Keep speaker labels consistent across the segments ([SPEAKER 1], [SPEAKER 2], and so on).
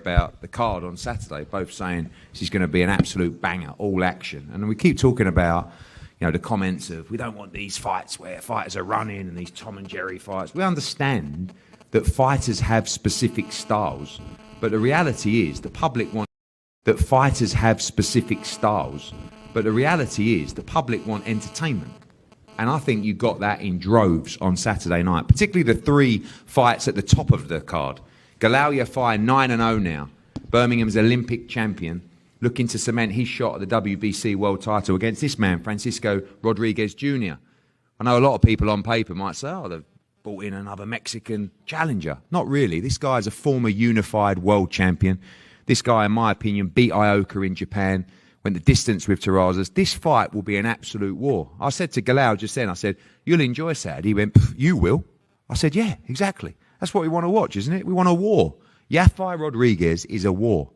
[SPEAKER 1] about the card on Saturday, both saying this is going to be an absolute banger, all action. And we keep talking about, you know, the comments of, we don't want these fights where fighters are running and these Tom and Jerry fights. We understand that fighters have specific styles, but the reality is the public want that fighters have specific styles, but the reality is the public want entertainment. And I think you got that in droves on Saturday night, particularly the 3 fights at the top of the card. Galal Yafai, 9-0 now. Birmingham's Olympic champion, looking to cement his shot at the WBC world title against this man, Francisco Rodriguez Jr. I know a lot of people on paper might say, oh, they've brought in another Mexican challenger. Not really. This guy's a former unified world champion. This guy, in my opinion, beat Ioka in Japan, went the distance with Terrazas. This fight will be an absolute war. I said to Galal just then, I said, you'll enjoy Saturday. He went, you will? I said, yeah, exactly. That's what we want to watch, isn't it? We want a war. Yafai Rodriguez is a war.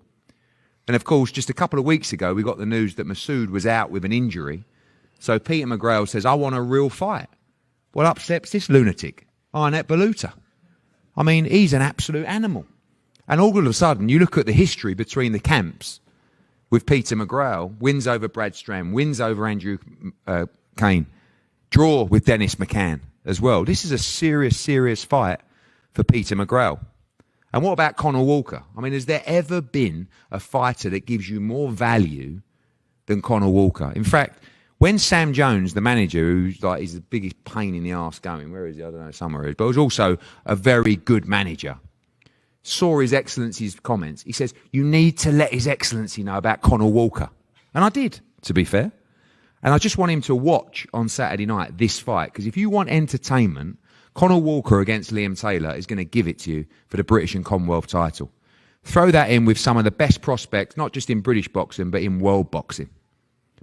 [SPEAKER 1] And of course, just a couple of weeks ago, we got the news that Masood was out with an injury. So Peter McGrail says, I want a real fight. Well, up steps this lunatic, Beluta. I mean, he's an absolute animal. And all of a sudden, you look at the history between the camps with Peter McGrail, wins over Brad Strand, wins over Andrew Kane, draw with Dennis McCann as well. This is a serious, serious fight for Peter McGrail. And what about Conor Walker? I mean, has there ever been a fighter that gives you more value than Conor Walker? In fact, when Sam Jones, the manager, who's like, he's the biggest pain in the arse going, where is he? I don't know, somewhere he is, but was also a very good manager, saw His Excellency's comments, he says, you need to let His Excellency know about Conor Walker. And I did, to be fair. And I just want him to watch on Saturday night this fight, because if you want entertainment, Conor Walker against Liam Taylor is going to give it to you for the British and Commonwealth title. Throw that in with some of the best prospects, not just in British boxing, but in world boxing.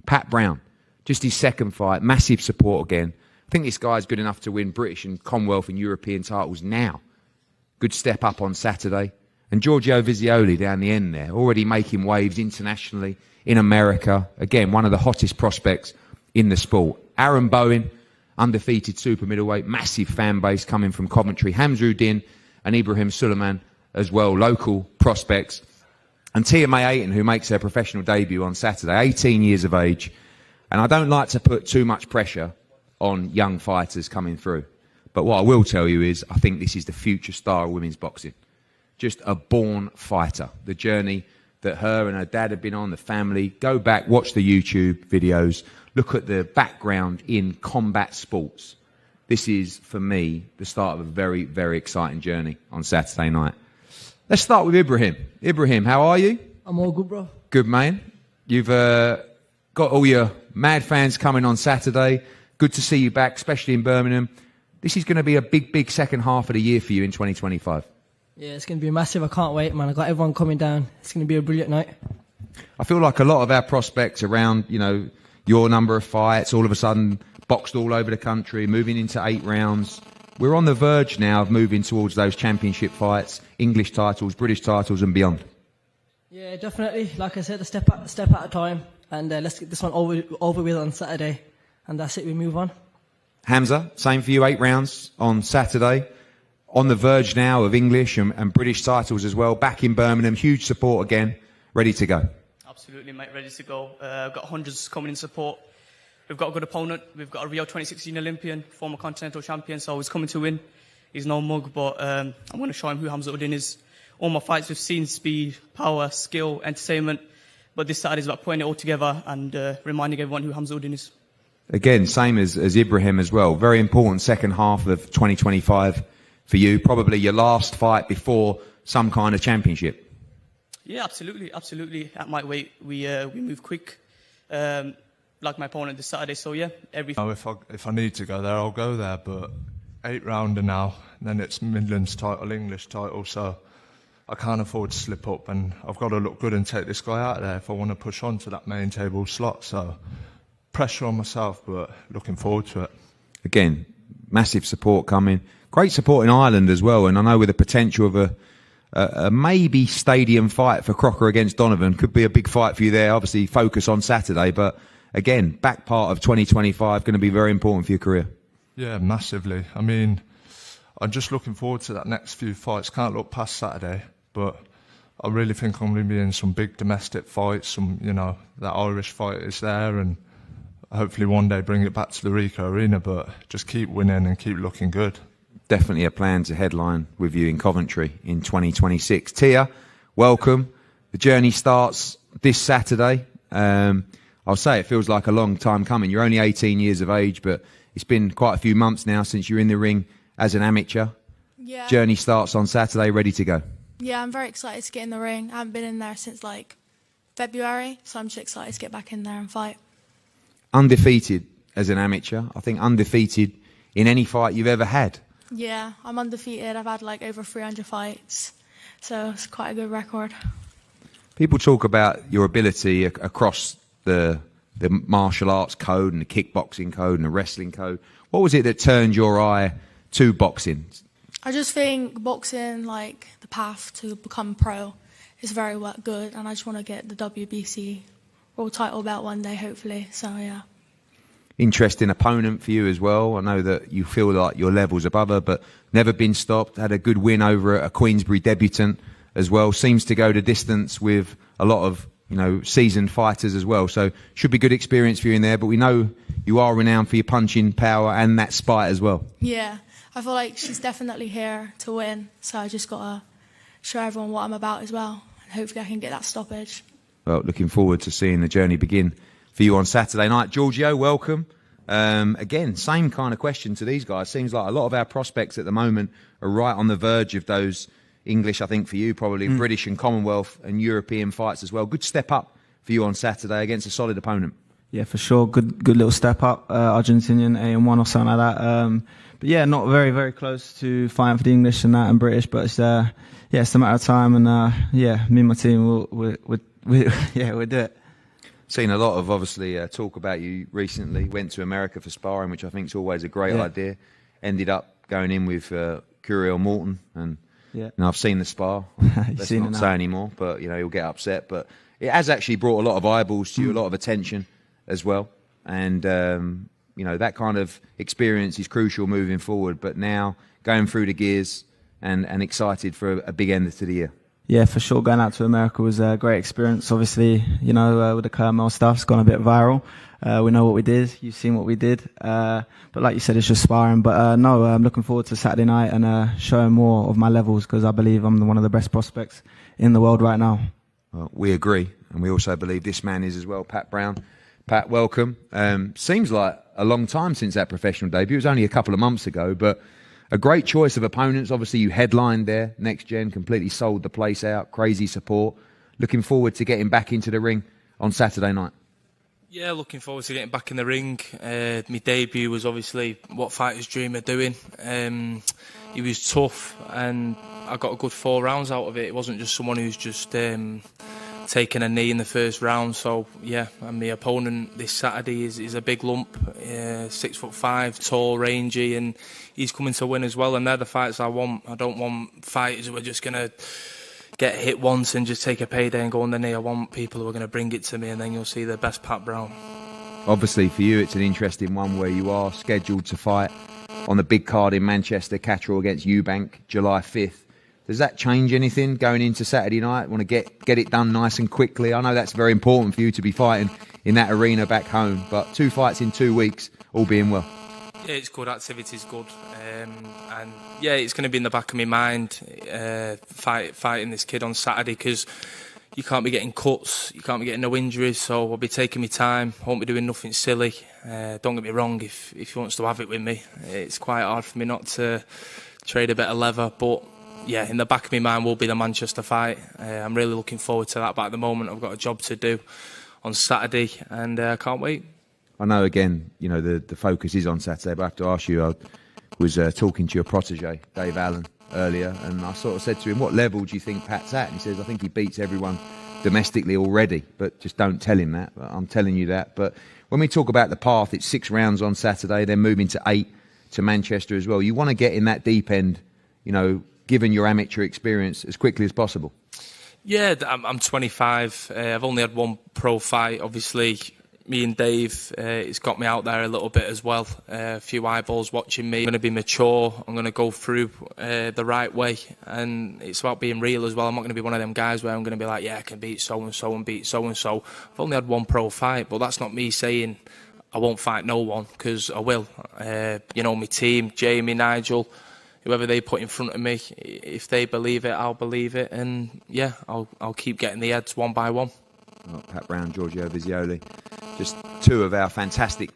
[SPEAKER 1] Pat Brown, just his second fight, massive support again. I think this guy's good enough to win British and Commonwealth and European titles now. Good step up on Saturday. And Giorgio Vizioli down the end there, already making waves internationally, in America. Again, one of the hottest prospects in the sport. Aaron Bowen, undefeated super middleweight, massive fan base coming from Coventry. Hamzruddin and Ibrahim Suleiman as well, local prospects. And Tia May Ayton, who makes her professional debut on Saturday, 18 years of age. And I don't like to put too much pressure on young fighters coming through. But what I will tell you is I think this is the future star of women's boxing. Just a born fighter. The journey that her and her dad have been on, the family. Go back, watch the YouTube videos. Look at the background in combat sports. This is, for me, the start of a very, very exciting journey on Saturday night. Let's start with Ibrahim. Ibrahim, how are you?
[SPEAKER 2] I'm all good, bro.
[SPEAKER 1] Good, man. You've got all your mad fans coming on Saturday. Good to see you back, especially in Birmingham. This is going to be a big, big second half of the year for you in 2025.
[SPEAKER 2] Yeah, it's going to be massive. I can't wait, man. I got everyone coming down. It's going to be a brilliant night.
[SPEAKER 1] I feel like a lot of our prospects around, you know, your number of fights, all of a sudden boxed all over the country, moving into 8 rounds. We're on the verge now of moving towards those championship fights, English titles, British titles and beyond.
[SPEAKER 2] Yeah, definitely. Like I said, a step at a time. And let's get this one over with on Saturday. And that's it, we move on.
[SPEAKER 1] Hamza, same for you, 8 rounds on Saturday. On the verge now of English and British titles as well. Back in Birmingham, huge support again, ready to go.
[SPEAKER 3] Absolutely, mate, ready to go. Got hundreds coming in support. We've got a good opponent. We've got a Rio 2016 Olympian, former continental champion, so he's coming to win. He's no mug, but I'm going to show him who Hamzruddin is. All my fights, we've seen speed, power, skill, entertainment. But this Saturday is about putting it all together and reminding everyone who Hamzruddin is.
[SPEAKER 1] Again, same as Ibrahim as well. Very important second half of 2025 for you. Probably your last fight before some kind of championship.
[SPEAKER 3] Yeah, absolutely, absolutely. At my weight, we move quick, like my opponent this Saturday. So yeah, everything.
[SPEAKER 4] If I need to go there, I'll go there. But 8 rounder now, then it's Midlands title, English title. So I can't afford to slip up, and I've got to look good and take this guy out there if I want to push on to that main table slot. So pressure on myself, but looking forward to it.
[SPEAKER 1] Again, massive support coming. Great support in Ireland as well. And I know with the potential of a maybe stadium fight for Crocker against Donovan, could be a big fight for you there. Obviously, focus on Saturday. But again, back part of 2025, going to be very important for your career.
[SPEAKER 4] Yeah, massively. I mean, I'm just looking forward to that next few fights. Can't look past Saturday, but I really think I'm going to be in some big domestic fights. Some, that Irish fight is there, and hopefully one day bring it back to the Rico Arena. But just keep winning and keep looking good.
[SPEAKER 1] Definitely a plan to headline with you in Coventry in 2026. Tia, welcome. The journey starts this Saturday. I'll say it feels like a long time coming. You're only 18 years of age, but it's been quite a few months now since you're in the ring as an amateur.
[SPEAKER 5] Yeah.
[SPEAKER 1] Journey starts on Saturday, ready to go.
[SPEAKER 5] Yeah, I'm very excited to get in the ring. I haven't been in there since February, so I'm just excited to get back in there and fight.
[SPEAKER 1] Undefeated as an amateur. I think undefeated in any fight you've ever had.
[SPEAKER 5] Yeah, I'm undefeated. I've had over 300 fights, so it's quite a good record.
[SPEAKER 1] People talk about your ability across the martial arts code and the kickboxing code and the wrestling code. What was it that turned your eye to boxing?
[SPEAKER 5] I just think boxing, the path to become pro, is very good, and I just want to get the WBC world title belt one day, hopefully. So yeah.
[SPEAKER 1] Interesting opponent for you as well. I know that you feel like your level's above her, but never been stopped. Had a good win over a Queensbury debutant as well. Seems to go the distance with a lot of seasoned fighters as well. So should be good experience for you in there. But we know you are renowned for your punching power and that spite as well.
[SPEAKER 5] Yeah, I feel like she's definitely here to win. So I just got to show everyone what I'm about as well. And hopefully I can get that stoppage.
[SPEAKER 1] Well, looking forward to seeing the journey begin for you on Saturday night. Giorgio, welcome. Again, same kind of question to these guys. Seems like a lot of our prospects at the moment are right on the verge of those English, I think for you, probably British and Commonwealth and European fights as well. Good step up for you on Saturday against a solid opponent.
[SPEAKER 6] Yeah, for sure. Good little step up. Argentinian AM1 or something like that. But yeah, not very, very close to fighting for the English and that and British. But it's it's a matter of time. And yeah, me and my team we'll do it.
[SPEAKER 1] Seen a lot of obviously talk about you recently. Went to America for sparring, which I think is always a great idea. Ended up going in with Curiel Morton, and I've seen the spar. Let's not say anymore, but he'll get upset. But it has actually brought a lot of eyeballs to you, a lot of attention as well, and that kind of experience is crucial moving forward. But now going through the gears and excited for a big end to the year.
[SPEAKER 6] Yeah, for sure. Going out to America was a great experience. Obviously, with the Kermel stuff, it's gone a bit viral. We know what we did. You've seen what we did. But like you said, it's just sparring. But I'm looking forward to Saturday night and showing more of my levels, because I believe I'm one of the best prospects in the world right now.
[SPEAKER 1] Well, we agree. And we also believe this man is as well. Pat Brown. Pat, welcome. Seems like a long time since that professional debut. It was only a couple of months ago, but a great choice of opponents. Obviously, you headlined there. Next Gen completely sold the place out. Crazy support. Looking forward to getting back into the ring on Saturday night.
[SPEAKER 7] Yeah, looking forward to getting back in the ring. My debut was obviously what fighters dream of doing. It was tough, and I got a good 4 rounds out of it. It wasn't just someone who's just taking a knee in the first round. So yeah, and my opponent this Saturday is a big lump, 6'5", tall, rangy, and he's coming to win as well. And they're the fights I want. I don't want fighters who are just gonna get hit once and just take a payday and go on the knee. I want people who are going to bring it to me, and then you'll see the best Pat Brown.
[SPEAKER 1] Obviously for you it's an interesting one where you are scheduled to fight on the big card in Manchester, Catterall against Eubank, July 5th. Does that change anything going into Saturday night? Want to get it done nice and quickly? I know that's very important for you to be fighting in that arena back home, but 2 fights in 2 weeks, all being well.
[SPEAKER 7] Yeah, it's good. Activity's good. And yeah, it's going to be in the back of my mind, fighting this kid on Saturday, because you can't be getting cuts, you can't be getting no injuries, so I'll be taking my time, won't be doing nothing silly. Don't get me wrong, if he wants to have it with me, it's quite hard for me not to trade a bit of leather, but yeah, in the back of my mind will be the Manchester fight. I'm really looking forward to that, but at the moment I've got a job to do on Saturday, and I can't wait.
[SPEAKER 1] I know, again, the focus is on Saturday, but I have to ask you, I was talking to your protege, Dave Allen, earlier, and I sort of said to him, what level do you think Pat's at? And he says, I think he beats everyone domestically already, but just don't tell him that. But I'm telling you that. But when we talk about the path, it's 6 rounds on Saturday, then moving to 8 to Manchester as well. You want to get in that deep end, given your amateur experience, as quickly as possible.
[SPEAKER 7] Yeah, I'm 25. I've only had 1 pro fight. Obviously, me and Dave, it's got me out there a little bit as well. A few eyeballs watching me. I'm going to be mature. I'm going to go through the right way. And it's about being real as well. I'm not going to be one of them guys where I'm going to be like, yeah, I can beat so-and-so and beat so-and-so. I've only had one pro fight, but that's not me saying I won't fight no one, because I will. You know, my team, Jamie, Nigel, whoever they put in front of me, if they believe it, I'll believe it. And yeah, I'll keep getting the heads one by one.
[SPEAKER 1] Oh, Pat Brown, Giorgio Vizioli, just two of our fantastic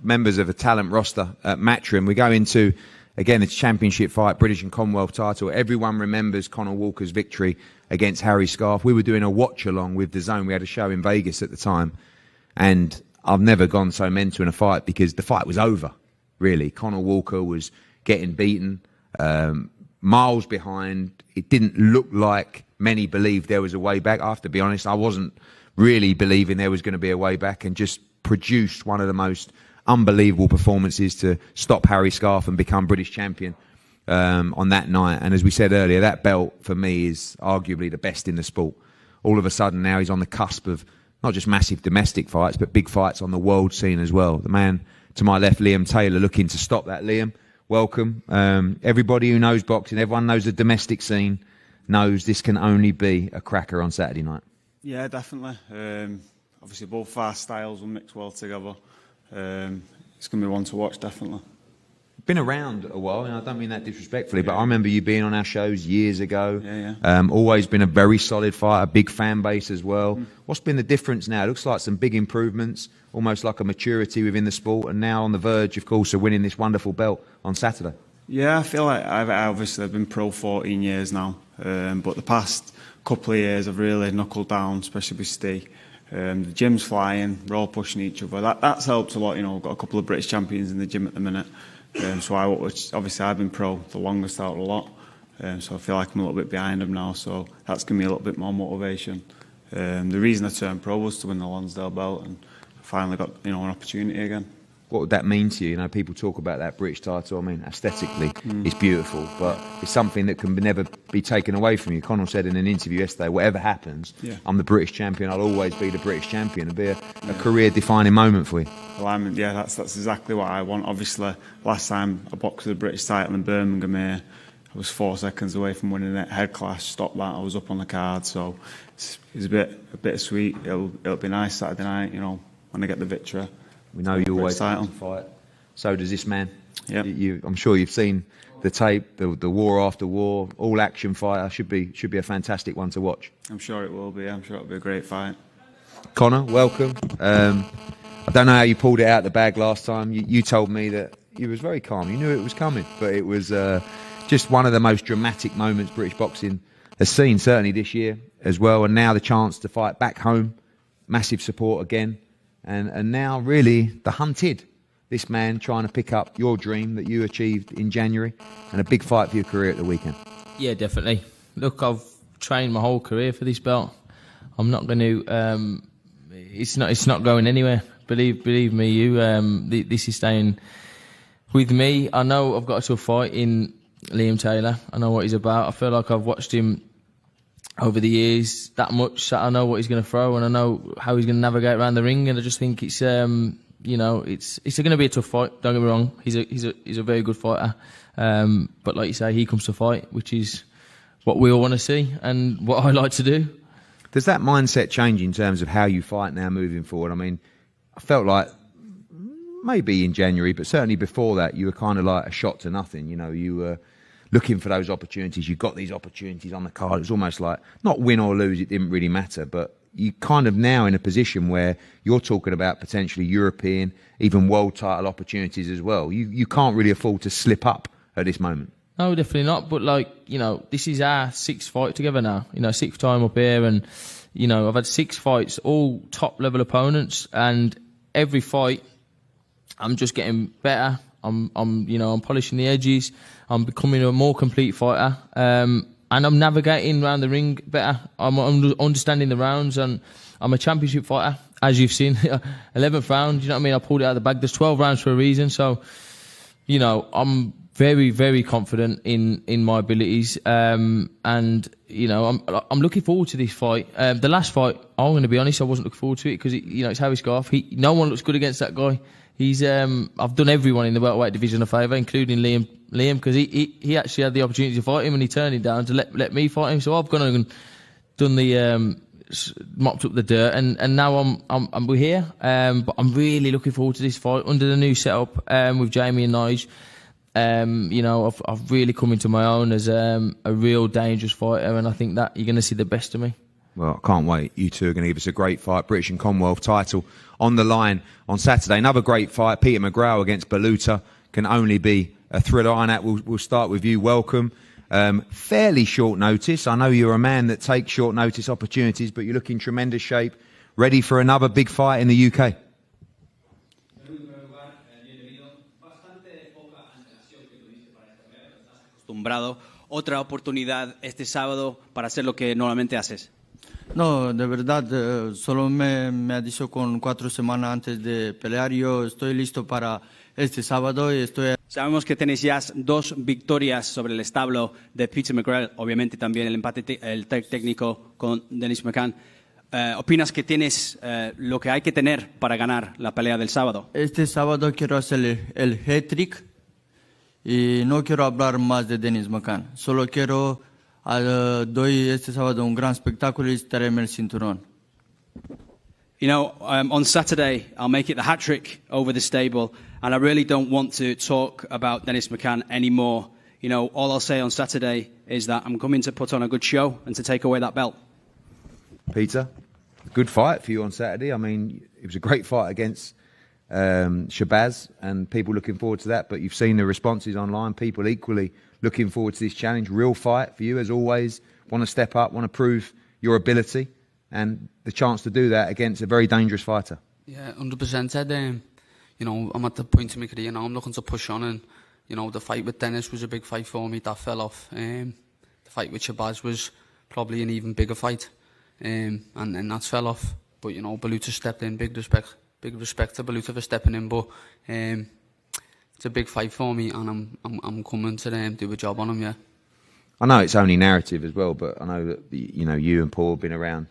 [SPEAKER 1] members of a talent roster at Matchroom. We go into, again, it's championship fight, British and Commonwealth title. Everyone remembers Conor Walker's victory against Harry Scarf. We were doing a watch-along with DAZN. We had a show in Vegas at the time, and I've never gone so mental in a fight because the fight was over, really. Conor Walker was getting beaten, miles behind. It didn't look like many believed there was a way back. I have to be honest, I wasn't really believing there was going to be a way back, and just produced one of the most unbelievable performances to stop Harry Scarf and become British champion on that night. And as we said earlier, that belt for me is arguably the best in the sport. All of a sudden now he's on the cusp of not just massive domestic fights, but big fights on the world scene as well. The man to my left, Liam Taylor, looking to stop that. Liam, welcome. Everybody who knows boxing, everyone knows the domestic scene, knows this can only be a cracker on Saturday night.
[SPEAKER 8] Yeah, definitely. Obviously, both our styles will mix well together. It's going to be one to watch, definitely.
[SPEAKER 1] Been around a while, and I don't mean that disrespectfully, but I remember you being on our shows years ago.
[SPEAKER 8] Yeah.
[SPEAKER 1] Always been a very solid fighter, big fan base as well. What's been the difference now? It looks like some big improvements, almost like a maturity within the sport, and now on the verge, of course, of winning this wonderful belt on Saturday.
[SPEAKER 8] Yeah, I feel like I've been pro 14 years now, but the past couple of years I've really knuckled down, especially with Steve. The gym's flying, we're all pushing each other. That's helped a lot, you know. We've got a couple of British champions in the gym at the minute. So obviously I've been pro the longest out of a lot. So I feel like I'm a little bit behind them now. So that's given me a little bit more motivation. The reason I turned pro was to win the Lonsdale belt, and I finally got, you know, an opportunity again.
[SPEAKER 1] What would that mean to you? You know, people talk about that British title. I mean, aesthetically, it's beautiful, but it's something that can never be taken away from you. Conor said in an interview yesterday, whatever happens, I'm the British champion. I'll always be the British champion. It'll be a career-defining moment for you.
[SPEAKER 8] Well, that's exactly what I want. Obviously, last time I boxed the British title in Birmingham here, I was 4 seconds away from winning it. Head clash, stopped that. I was up on the card, so it's a bit sweet. It'll be nice Saturday night, you know, when I get the victory.
[SPEAKER 1] We know you always want to fight. So does this man.
[SPEAKER 8] Yep.
[SPEAKER 1] I'm sure you've seen the tape, the war after war, all action fighter. Should be a fantastic one to watch.
[SPEAKER 8] I'm sure it will be. I'm sure it'll be a great fight.
[SPEAKER 1] Conor, welcome. I don't know how you pulled it out of the bag last time. You told me that you was very calm. You knew it was coming, but it was just one of the most dramatic moments British boxing has seen, certainly this year as well. And now the chance to fight back home, massive support again. And now, really, the hunted. This man trying to pick up your dream that you achieved in January, and a big fight for your career at the weekend.
[SPEAKER 9] Yeah, definitely. Look, I've trained my whole career for this belt. I'm not going to. It's not going anywhere. Believe me, this is staying with me. I know I've got to a fight in Liam Taylor. I know what he's about. I feel like I've watched him over the years that much that I know what he's going to throw, and I know how he's going to navigate around the ring, and I just think it's it's going to be a tough fight. Don't get me wrong, he's a very good fighter, but like you say, he comes to fight, which is what we all want to see and what I like to do.
[SPEAKER 1] Does that mindset change in terms of how you fight now moving forward? I mean, I felt like maybe in January, but certainly before that, you were kind of like a shot to nothing. You know, you were looking for those opportunities. You got these opportunities on the card. It was almost like, not win or lose, it didn't really matter, but you kind of now in a position where you're talking about potentially European, even world title opportunities as well. You can't really afford to slip up at this moment.
[SPEAKER 9] No, definitely not. But like, you know, this is our 6th fight together now. You know, 6th time up here, and you know, I've had 6 fights, all top level opponents, and every fight I'm just getting better. I'm polishing the edges. I'm becoming a more complete fighter, and I'm navigating around the ring better. I'm understanding the rounds, and I'm a championship fighter, as you've seen. 11th round, you know what I mean? I pulled it out of the bag. There's 12 rounds for a reason, so you know, I'm very, very confident in my abilities, and you know, I'm looking forward to this fight. The last fight, I'm going to be honest, I wasn't looking forward to it because you know it's Harry Scarf. No one looks good against that guy. He's I've done everyone in the welterweight division a favour, including Liam, because he actually had the opportunity to fight him and he turned it down to let me fight him. So I've gone and done the mopped up the dirt, and now we're here. But I'm really looking forward to this fight under the new setup with Jamie and Nige. You know, I've really come into my own as a real dangerous fighter, and I think that you're going to see the best of me.
[SPEAKER 1] Well, I can't wait. You two are going to give us a great fight. British and Commonwealth title on the line on Saturday. Another great fight. Peter McGrail against Beluta can only be a thriller. Arnat, we'll start with you. Welcome. Fairly short notice. I know you're a man that takes short notice opportunities, but you look in tremendous shape. Ready for another big fight in the UK?
[SPEAKER 10] Otra oportunidad este sábado para hacer lo que normalmente haces.
[SPEAKER 11] No, de verdad, solo me ha dicho con 4 semanas antes de pelear, yo estoy listo para este sábado y estoy...
[SPEAKER 10] Sabemos que tenéis ya 2 victorias sobre el establo de Peter McGrail, obviamente también el empate técnico con Dennis McCann. ¿Opinas que tienes lo que hay que tener para ganar la pelea del sábado?
[SPEAKER 11] Este sábado quiero hacer el hat-trick y no quiero hablar más de Dennis McCann, solo quiero... doy este sábado un gran espectáculo y estaremos el cinturón.
[SPEAKER 10] You know, on Saturday, I'll make it the hat-trick over the stable, and I really don't want to talk about Dennis McCann anymore. You know, all I'll say on Saturday is that I'm coming to put on a good show and to take away that belt.
[SPEAKER 1] Peter, good fight for you on Saturday. I mean, it was a great fight against Shabazz, and people looking forward to that, but you've seen the responses online, people equally looking forward to this challenge. Real fight for you, as always. Want to step up, want to prove your ability, and the chance to do that against a very dangerous fighter.
[SPEAKER 12] Yeah, 100%. Ed, you know, I'm at the point in my career now, I'm looking to push on, and, you know, the fight with Dennis was a big fight for me. That fell off. The fight with Shabazz was probably an even bigger fight, and that's fell off. But, you know, Beluta stepped in. Big respect to Beluta for stepping in, but... it's a big fight for me, and I'm coming to do a job on him. Yeah.
[SPEAKER 1] I know it's only narrative as well, but I know that you know you and Paul have been around.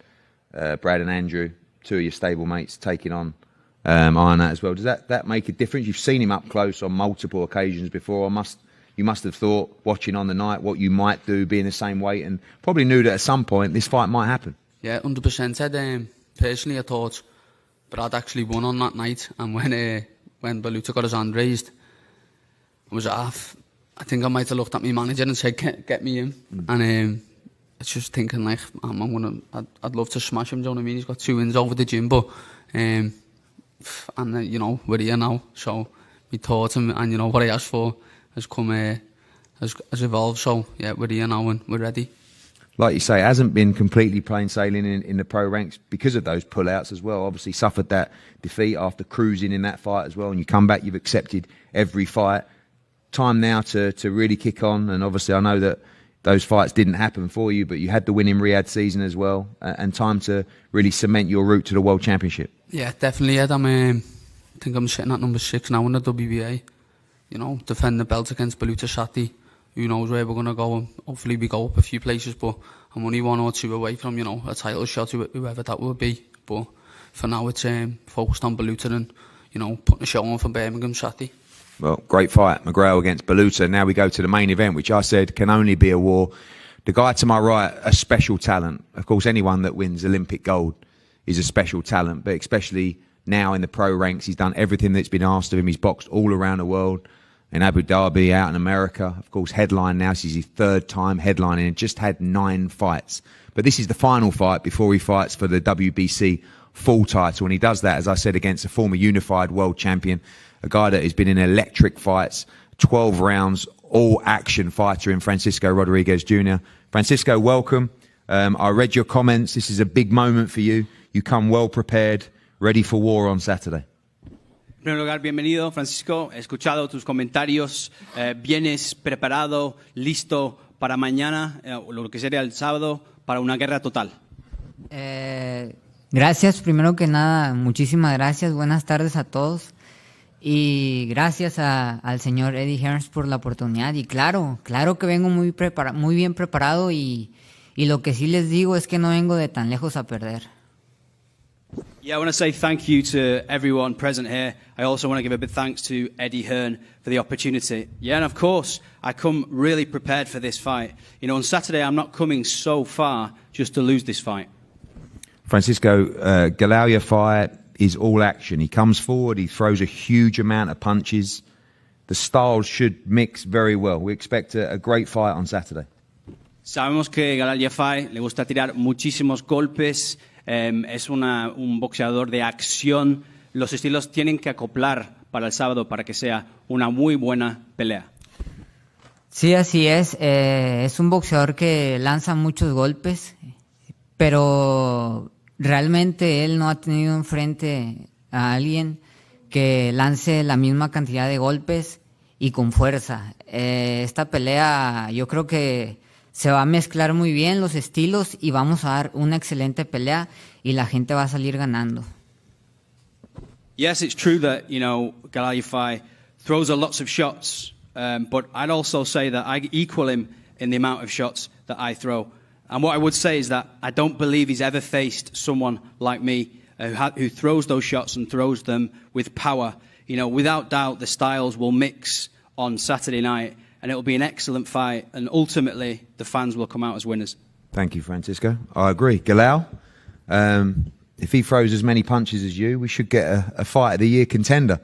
[SPEAKER 1] Brad and Andrew, 2 of your stablemates, taking on Arnat as well. Does that make a difference? You've seen him up close on multiple occasions before. You must have thought, watching on the night, what you might do, being the same weight, and probably knew that at some point this fight might happen.
[SPEAKER 12] Yeah, 100%. Personally, I thought Brad actually won on that night, and when Beluta got his hand raised, I was off. I think I might have looked at my manager and said, "Get me in." And I was just thinking, like, I'd love to smash him. Do you know what I mean? He's got 2 wins over the gym, but you know, we're here now. So we taught him, and you know what I asked for has come, has evolved. So yeah, we're here now and we're ready.
[SPEAKER 1] Like you say, it hasn't been completely plain sailing in the pro ranks because of those pullouts as well. Obviously suffered that defeat after cruising in that fight as well, and you come back, you've accepted every fight. Time now to really kick on, and obviously I know that those fights didn't happen for you, but you had the win in Riyadh season as well, and time to really cement your route to the World Championship.
[SPEAKER 12] Yeah, definitely. Ed, I think I'm sitting at number 6 now in the WBA. You know, defend the belt against Beluta Saturday. Who knows where we're going to go, and hopefully we go up a few places, but I'm only 1 or 2 away from, you know, a title shot, whoever that will be. But for now it's focused on Beluta and, you know, putting a show on for Birmingham Saturday.
[SPEAKER 1] Well, great fight, McGrail against Beluta. Now we go to the main event, which I said can only be a war. The guy to my right, a special talent. Of course, anyone that wins Olympic gold is a special talent, but especially now in the pro ranks, he's done everything that's been asked of him. He's boxed all around the world, in Abu Dhabi, out in America. Of course, headline now. This is his 3rd time headlining, and just had 9 fights. But this is the final fight before he fights for the WBC full title, and he does that, as I said, against a former unified world champion, a guy that has been in electric fights, 12 rounds, all-action fighter in Francisco Rodriguez Jr. Francisco, welcome. I read your comments. This is a big moment for you. You come well prepared, ready for war on Saturday.
[SPEAKER 10] En primer lugar, bienvenido, Francisco. He escuchado tus comentarios. Vienes preparado, listo para mañana, o lo que sería el sábado, para una guerra total.
[SPEAKER 13] Gracias, primero que nada, muchísimas gracias. Buenas tardes a todos. Y gracias al señor Eddie Hearns por la oportunidad. Y claro que vengo muy bien preparado y lo que sí les digo es que no vengo de tan lejos a perder.
[SPEAKER 10] Yeah, I want to say thank you to everyone present here. I also want to give a big thanks to Eddie Hearn for the opportunity. Yeah, and of course, I come really prepared for this fight. You know, on Saturday, I'm not coming so far just to lose this fight.
[SPEAKER 1] Francisco, Galal Yafai is all action. He comes forward, he throws a huge amount of punches. The styles should mix very well. We expect a great fight on Saturday.
[SPEAKER 10] Sabemos que Galal Yafai le gusta tirar muchísimos golpes. Es un boxeador de acción. Los estilos tienen que acoplar para el sábado para que sea una muy buena pelea.
[SPEAKER 13] Sí, así es. Es un boxeador que lanza muchos golpes, pero realmente él no ha tenido enfrente a alguien que lance la misma cantidad de golpes y con fuerza. Esta pelea yo creo que se va a mezclar muy bien los estilos y vamos a dar una excelente pelea y la gente va a salir ganando.
[SPEAKER 10] Yes, it's true that, you know, Galal Yafai throws a lots of shots, but I'd also say that I equal him in the amount of shots that I throw. And what I would say is that I don't believe he's ever faced someone like me who throws those shots and throws them with power. You know, without doubt, the styles will mix on Saturday night. And it will be an excellent fight, and ultimately the fans will come out as winners.
[SPEAKER 1] Thank you, Francisco. I agree. Galal, if he throws as many punches as you, we should get a Fight of the Year contender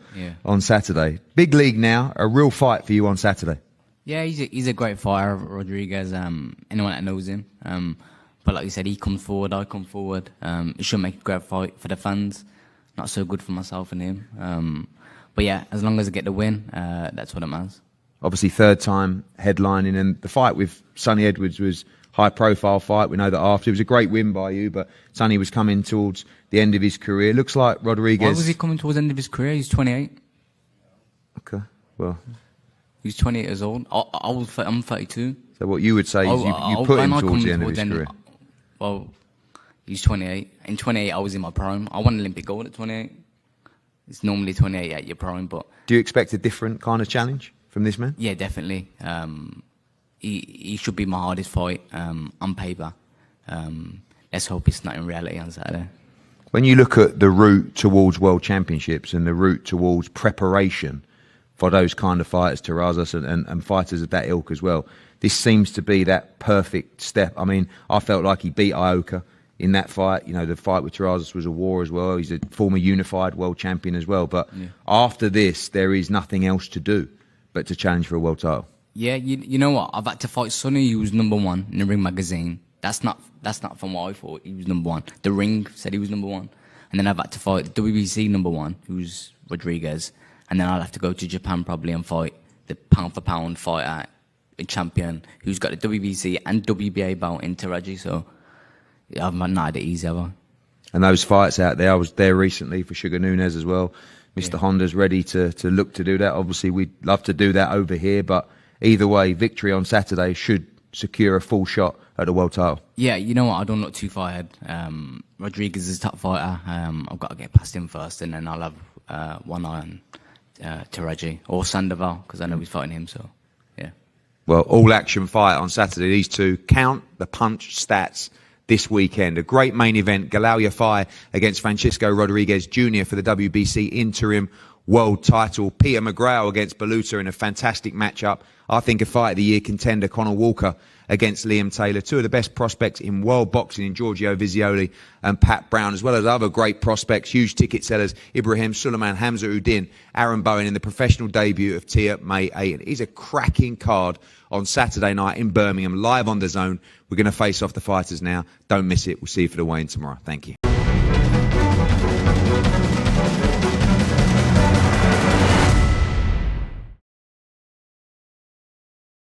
[SPEAKER 1] on Saturday. Big league now, a real fight for you on Saturday.
[SPEAKER 14] Yeah, he's a great fighter, Rodriguez. Anyone that knows him. But like you said, he comes forward, I come forward. It should make a great fight for the fans. Not so good for myself and him. But yeah, as long as I get the win, that's what it matters.
[SPEAKER 1] Obviously, third time headlining, and the fight with Sonny Edwards was high-profile fight. We know that after. It was a great win by you, but Sonny was coming towards the end of his career. Looks like Rodriguez...
[SPEAKER 14] Why was he coming towards the end of his career? He's 28.
[SPEAKER 1] Okay, well...
[SPEAKER 14] He's 28 years old. I'm 32.
[SPEAKER 1] So what you would say is you put him towards the end of his career?
[SPEAKER 14] Well, he's 28. In 28, I was in my prime. I won Olympic gold at 28. It's normally 28 at your prime, but...
[SPEAKER 1] Do you expect a different kind of challenge from this man?
[SPEAKER 14] Yeah, definitely. He should be my hardest fight on paper. Let's hope it's not in reality on Saturday.
[SPEAKER 1] When you look at the route towards World Championships and the route towards preparation for those kind of fighters, Terrazas and fighters of that ilk as well, this seems to be that perfect step. I mean, I felt like he beat Ioka in that fight. You know, the fight with Terrazas was a war as well. He's a former unified world champion as well. But after this, there is nothing else to do but to challenge for a world title.
[SPEAKER 14] Yeah, you know what? I've had to fight Sonny, who was #1 in the Ring magazine. That's not from what I thought. He was #1. The Ring said he was #1. And then I've had to fight WBC #1, who's Rodriguez. And then I'll have to go to Japan probably and fight the pound-for-pound fighter, a champion, who's got the WBC and WBA belt in Taraji. So I've not had it easy, have I?
[SPEAKER 1] And those fights out there, I was there recently for Sugar Nunez as well. Mr. Honda's ready to look to do that. Obviously, we'd love to do that over here, but either way, victory on Saturday should secure a full shot at the world title.
[SPEAKER 14] Yeah, you know what? I don't look too far ahead. Rodriguez is a top fighter. I've got to get past him first, and then I'll have one eye on Taraji or Sandoval, because I know he's fighting him, so yeah.
[SPEAKER 1] Well, all-action fight on Saturday. These two count the punch stats this weekend. A great main event, Galal Yafai against Francisco Rodriguez Jr. for the WBC interim world title. Peter McGrail against Beluta in a fantastic matchup. I think a Fight of the Year contender, Conor Walker against Liam Taylor. Two of the best prospects in world boxing in Giorgio Vizioli and Pat Brown, as well as other great prospects, huge ticket sellers, Ibrahim Suleiman, Hamza Uddin, Aaron Bowen in the professional debut of Tia May 8. It is a cracking card on Saturday night in Birmingham, live on DAZN. We're going to face off the fighters now. Don't miss it. We'll see you for the weigh-in tomorrow. Thank you.